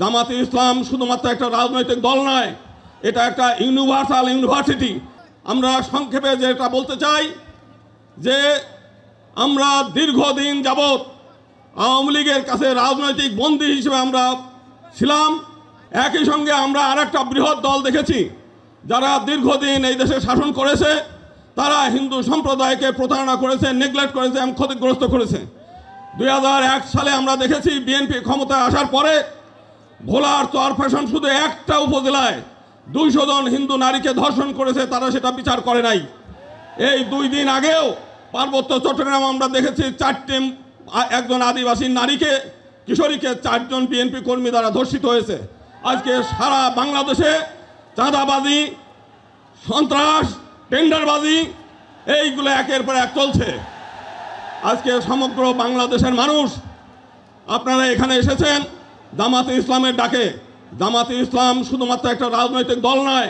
জামাতে ইসলাম শুধুমাত্র একটা রাজনৈতিক দল নয়, এটা একটা ইউনিভার্সাল ইউনিভার্সিটি। আমরা সংক্ষেপে যেটা বলতে চাই যে আমরা দীর্ঘদিন যাবৎ আওয়ামী লীগের কাছে রাজনৈতিক বন্দী হিসেবে আমরা ছিলাম। একই সঙ্গে আমরা আরেকটা বৃহৎ দল দেখেছি যারা দীর্ঘদিন এই দেশে শাসন করেছে, তারা হিন্দু সম্প্রদায়কে প্রতারণা করেছে, নেগলেক্ট করেছে এবং ক্ষতিগ্রস্ত করেছে। 2001 সালে আমরা দেখেছি বিএনপি ক্ষমতায় আসার পরে ভোলার চরফ্যাশন শুধু একটা উপজেলায় 200 জন হিন্দু নারীকে ধর্ষণ করেছে, তারা সেটা বিচার করে নাই। এই 2 দিন আগেও পার্বত্য চট্টগ্রাম আমরা দেখেছি একজন আদিবাসী নারীকে, কিশোরীকে 4 জন বিএনপি কর্মী দ্বারা ধর্ষিত হয়েছে। আজকে সারা বাংলাদেশে চাঁদাবাজি, সন্ত্রাস, টেন্ডারবাজি এইগুলো একের পর এক চলছে। আজকে সমগ্র বাংলাদেশের মানুষ আপনারা এখানে এসেছেন জামাতে ইসলামের ডাকে। জামাতে ইসলাম শুধুমাত্র একটা রাজনৈতিক দল নয়,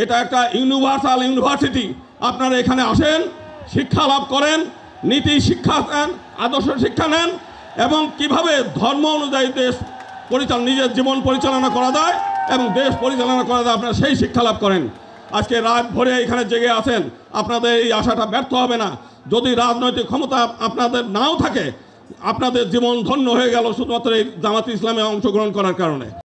এটা একটা ইউনিভার্সাল ইউনিভার্সিটি। আপনারা এখানে আসেন, শিক্ষা লাভ করেন, নীতি শিক্ষা নেন, আদর্শ শিক্ষা নেন এবং কিভাবে ধর্ম অনুযায়ী নিজের জীবন পরিচালনা করা যায় এবং দেশ পরিচালনা করা যায়, আপনারা সেই শিক্ষা লাভ করেন। আজকে রাত ভরে এখানে জেগে আছেন, আপনাদের এই আশাটা ব্যর্থ হবে না। যদি রাজনৈতিক ক্ষমতা আপনাদের নাও থাকে, আপনাদের জীবন ধন্য হয়ে গেল শুধুমাত্র এই জামাতে ইসলামে অংশগ্রহণ করার কারণে।